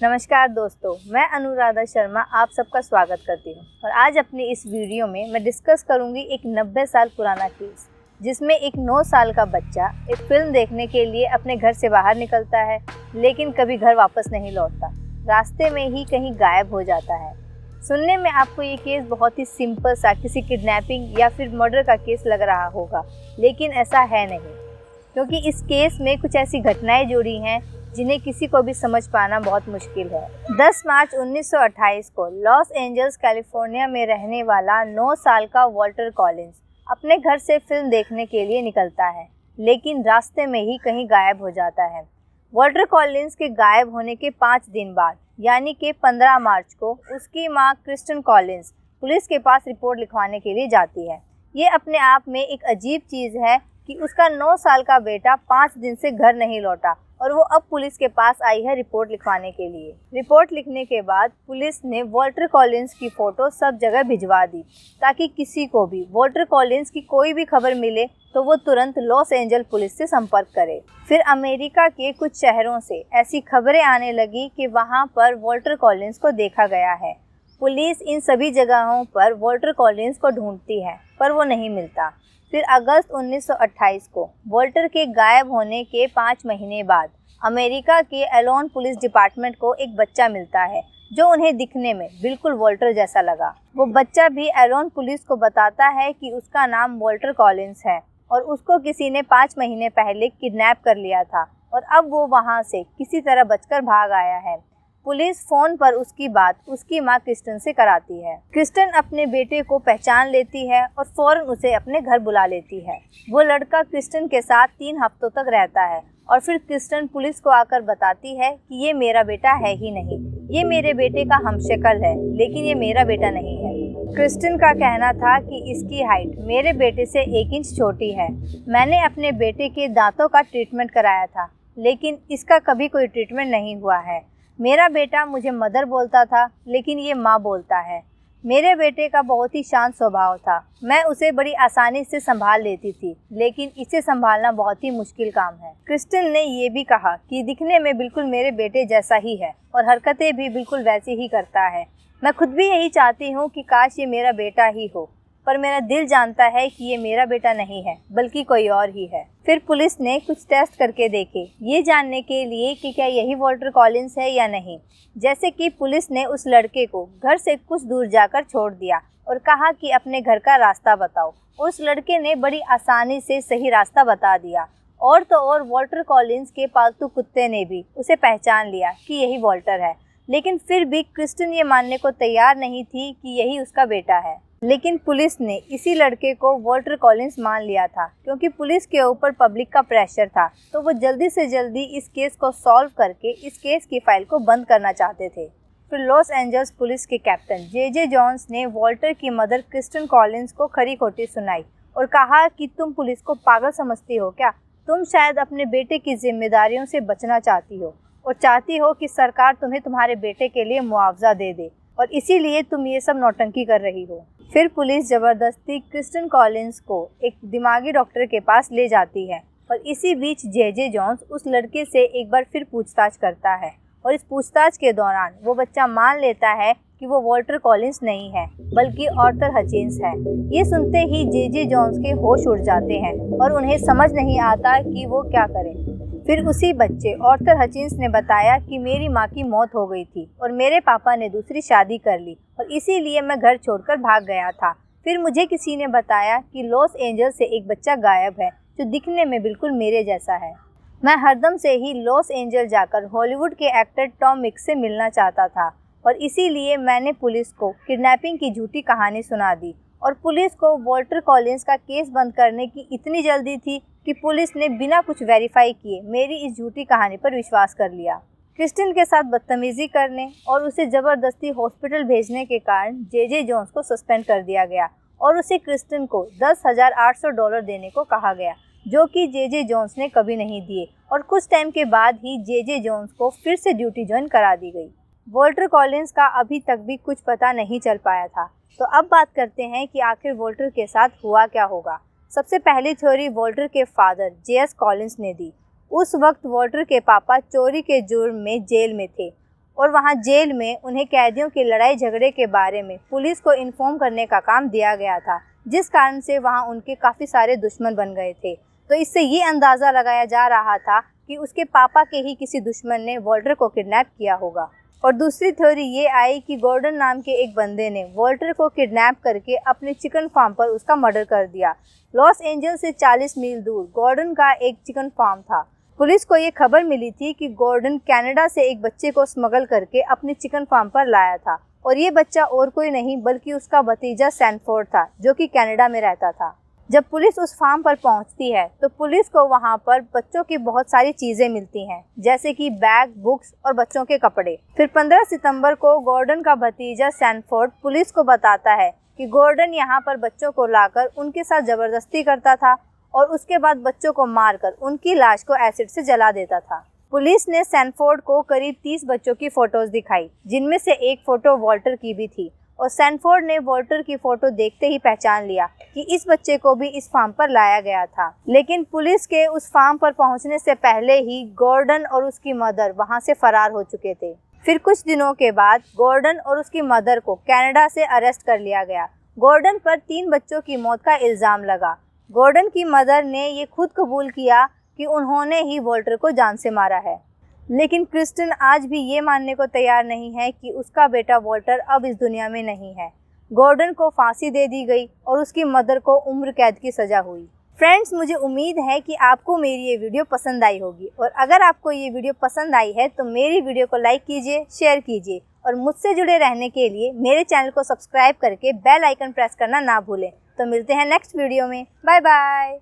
नमस्कार दोस्तों, मैं अनुराधा शर्मा आप सबका स्वागत करती हूँ और आज अपनी इस वीडियो में मैं डिस्कस करूँगी एक 90 साल पुराना केस जिसमें एक 9 साल का बच्चा एक फिल्म देखने के लिए अपने घर से बाहर निकलता है, लेकिन कभी घर वापस नहीं लौटता। रास्ते में ही कहीं गायब हो जाता है। सुनने में आपको ये केस बहुत ही सिंपल सा किसी किडनैपिंग या फिर मर्डर का केस लग रहा होगा, लेकिन ऐसा है नहीं, क्योंकि इस केस में कुछ ऐसी घटनाएं जुड़ी हैं जिन्हें किसी को भी समझ पाना बहुत मुश्किल है। 10 मार्च 1928 को लॉस एंजल्स कैलिफोर्निया में रहने वाला 9 साल का वॉल्टर कॉलिंस अपने घर से फिल्म देखने के लिए निकलता है, लेकिन रास्ते में ही कहीं गायब हो जाता है। वॉल्टर कॉलिंस के गायब होने के 5 दिन बाद यानी कि 15 मार्च को उसकी मां क्रिस्टन कॉलिंस पुलिस के पास रिपोर्ट लिखवाने के लिए जाती है। ये अपने आप में एक अजीब चीज़ है कि उसका 9 साल का बेटा 5 दिन से घर नहीं लौटा और वो अब पुलिस के पास आई है रिपोर्ट लिखवाने के लिए। रिपोर्ट लिखने के बाद पुलिस ने वॉल्टर कॉलिंस की फ़ोटो सब जगह भिजवा दी ताकि किसी को भी वॉल्टर कॉलिंस की कोई भी खबर मिले तो वो तुरंत लॉस एंजल पुलिस से संपर्क करे। फिर अमेरिका के कुछ शहरों से ऐसी खबरें आने लगी कि वहाँ पर वॉल्टर कॉलिंस को देखा गया है। पुलिस इन सभी जगहों पर वॉल्टर कॉलिंस को ढूंढती है पर वो नहीं मिलता। फिर अगस्त 1928 को वॉल्टर के गायब होने के 5 महीने बाद अमेरिका के एलोन पुलिस डिपार्टमेंट को एक बच्चा मिलता है जो उन्हें दिखने में बिल्कुल वॉल्टर जैसा लगा। वो बच्चा भी एलोन पुलिस को बताता है कि उसका नाम वॉल्टर कॉलिंस है और उसको किसी ने 5 महीने पहले किडनैप कर लिया था और अब वो वहाँ से किसी तरह बचकर भाग आया है। पुलिस फोन पर उसकी बात उसकी मां क्रिस्टन से कराती है। क्रिस्टन अपने बेटे को पहचान लेती है और फौरन उसे अपने घर बुला लेती है। वो लड़का क्रिस्टन के साथ 3 हफ्तों तक रहता है और फिर क्रिस्टन पुलिस को आकर बताती है कि ये मेरा बेटा है ही नहीं, ये मेरे बेटे का हमशक्ल है, लेकिन ये मेरा बेटा नहीं है। क्रिस्टन का कहना था कि इसकी हाइट मेरे बेटे से 1 इंच छोटी है। मैंने अपने बेटे के दांतों का ट्रीटमेंट कराया था, लेकिन इसका कभी कोई ट्रीटमेंट नहीं हुआ है। मेरा बेटा मुझे मदर बोलता था, लेकिन ये माँ बोलता है। मेरे बेटे का बहुत ही शांत स्वभाव था। मैं उसे बड़ी आसानी से संभाल लेती थी, लेकिन इसे संभालना बहुत ही मुश्किल काम है। क्रिस्टन ने ये भी कहा कि दिखने में बिल्कुल मेरे बेटे जैसा ही है और हरकतें भी बिल्कुल वैसी ही करता है। मैं खुद भी यही चाहती हूँ कि काश ये मेरा बेटा ही हो, पर मेरा दिल जानता है कि ये मेरा बेटा नहीं है, बल्कि कोई और ही है। फिर पुलिस ने कुछ टेस्ट करके देखे, ये जानने के लिए कि क्या यही वॉल्टर कॉलिंस है या नहीं। जैसे कि पुलिस ने उस लड़के को घर से कुछ दूर जाकर छोड़ दिया और कहा कि अपने घर का रास्ता बताओ। उस लड़के ने बड़ी आसानी से सही रास्ता बता दिया। और तो और वॉल्टर कॉलिंस के पालतू कुत्ते ने भी उसे पहचान लिया कि यही वॉल्टर है, लेकिन फिर भी क्रिस्टन ये मानने को तैयार नहीं थी कि यही उसका बेटा है। लेकिन पुलिस ने इसी लड़के को वॉल्टर कॉलिंस मान लिया था, क्योंकि पुलिस के ऊपर पब्लिक का प्रेशर था, तो वो जल्दी से जल्दी इस केस को सॉल्व करके इस केस की फाइल को बंद करना चाहते थे। फिर लॉस एंजल्स पुलिस के कैप्टन जे जॉन्स ने वॉल्टर की मदर क्रिस्टन कॉलिंस को खरी खोटी सुनाई और कहा कि तुम पुलिस को पागल समझती हो क्या? तुम शायद अपने बेटे की जिम्मेदारियों से बचना चाहती हो और चाहती हो कि सरकार तुम्हें तुम्हारे बेटे के लिए मुआवजा दे दे, और इसीलिए तुम ये सब नौटंकी कर रही हो। फिर पुलिस ज़बरदस्ती क्रिस्टन कॉलिंस को एक दिमागी डॉक्टर के पास ले जाती है और इसी बीच जे जॉन्स उस लड़के से एक बार फिर पूछताछ करता है और इस पूछताछ के दौरान वो बच्चा मान लेता है कि वो वॉल्टर कॉलिंस नहीं है, बल्कि आर्थर हचिंस है। ये सुनते ही जे जॉन्स के होश उड़ जाते हैं और उन्हें समझ नहीं आता कि वो क्या करें। फिर उसी बच्चे आर्थर हचिंस ने बताया कि मेरी माँ की मौत हो गई थी और मेरे पापा ने दूसरी शादी कर ली और इसीलिए मैं घर छोड़कर भाग गया था। फिर मुझे किसी ने बताया कि लॉस एंजल्स से एक बच्चा गायब है जो दिखने में बिल्कुल मेरे जैसा है। मैं हरदम से ही लॉस एंजल जाकर हॉलीवुड के एक्टर टॉम मिक्स से मिलना चाहता था और इसीलिए मैंने पुलिस को किडनैपिंग की झूठी कहानी सुना दी और पुलिस को वॉल्टर कॉलिंस का केस बंद करने की इतनी जल्दी थी कि पुलिस ने बिना कुछ वेरीफाई किए मेरी इस झूठी कहानी पर विश्वास कर लिया। क्रिस्टन के साथ बदतमीजी करने और उसे ज़बरदस्ती हॉस्पिटल भेजने के कारण जे जॉन्स को सस्पेंड कर दिया गया और उसे क्रिस्टन को $10,800 देने को कहा गया, जो कि जे जॉन्स ने कभी नहीं दिए और कुछ टाइम के बाद ही जे जॉन्स को फिर से ड्यूटी ज्वाइन करा दी गई। वॉल्टर कॉलिंस का अभी तक भी कुछ पता नहीं चल पाया था, तो अब बात करते हैं कि आखिर वॉल्टर के साथ हुआ क्या होगा। सबसे पहली थ्योरी वॉल्टर के फादर जे.एस. कॉलिंस ने दी। उस वक्त वॉल्टर के पापा चोरी के जुर्म में जेल में थे और वहाँ जेल में उन्हें कैदियों की लड़ाई झगड़े के बारे में पुलिस को इन्फॉर्म करने का काम दिया गया था, जिस कारण से वहाँ उनके काफ़ी सारे दुश्मन बन गए थे। तो इससे ये अंदाज़ा लगाया जा रहा था कि उसके पापा के ही किसी दुश्मन ने वॉल्टर को किडनैप किया होगा। और दूसरी थ्योरी ये आई कि गॉर्डन नाम के एक बंदे ने वॉल्टर को किडनैप करके अपने चिकन फार्म पर उसका मर्डर कर दिया। लॉस एंजल्स से 40 मील दूर गॉर्डन का एक चिकन फार्म था। पुलिस को ये खबर मिली थी कि गॉर्डन कनाडा से एक बच्चे को स्मगल करके अपने चिकन फार्म पर लाया था, और ये बच्चा और कोई नहीं बल्कि उसका भतीजा सैनफोर्ड था, जो कि कनाडा में रहता था। जब पुलिस उस फार्म पर पहुंचती है तो पुलिस को वहां पर बच्चों की बहुत सारी चीजें मिलती हैं, जैसे कि बैग, बुक्स और बच्चों के कपड़े। फिर 15 सितंबर को गॉर्डन का भतीजा सैनफोर्ड पुलिस को बताता है कि गॉर्डन यहाँ पर बच्चों को लाकर उनके साथ जबरदस्ती करता था और उसके बाद बच्चों को मारकर उनकी लाश को एसिड से जला देता था। पुलिस ने सैनफोर्ड को करीब 30 बच्चों की फोटोज दिखाई, जिनमें से एक फोटो वॉल्टर की भी थी, और सैनफोर्ड ने वॉल्टर की फोटो देखते ही पहचान लिया कि इस बच्चे को भी इस फार्म पर लाया गया था। लेकिन पुलिस के उस फार्म पर पहुंचने से पहले ही गॉर्डन और उसकी मदर वहां से फरार हो चुके थे। फिर कुछ दिनों के बाद गॉर्डन और उसकी मदर को कनाडा से अरेस्ट कर लिया गया। गॉर्डन पर 3 बच्चों की मौत का इल्ज़ाम लगा। गॉर्डन की मदर ने ये खुद कबूल किया कि उन्होंने ही वॉल्टर को जान से मारा है। लेकिन क्रिस्टन आज भी ये मानने को तैयार नहीं है कि उसका बेटा वॉल्टर अब इस दुनिया में नहीं है। गॉर्डन को फांसी दे दी गई और उसकी मदर को उम्र कैद की सज़ा हुई। फ्रेंड्स, मुझे उम्मीद है कि आपको मेरी ये वीडियो पसंद आई होगी, और अगर आपको ये वीडियो पसंद आई है तो मेरी वीडियो को लाइक कीजिए, शेयर कीजिए, और मुझसे जुड़े रहने के लिए मेरे चैनल को सब्सक्राइब करके बेल आइकन प्रेस करना ना भूलें। तो मिलते हैं नेक्स्ट वीडियो में। Bye bye.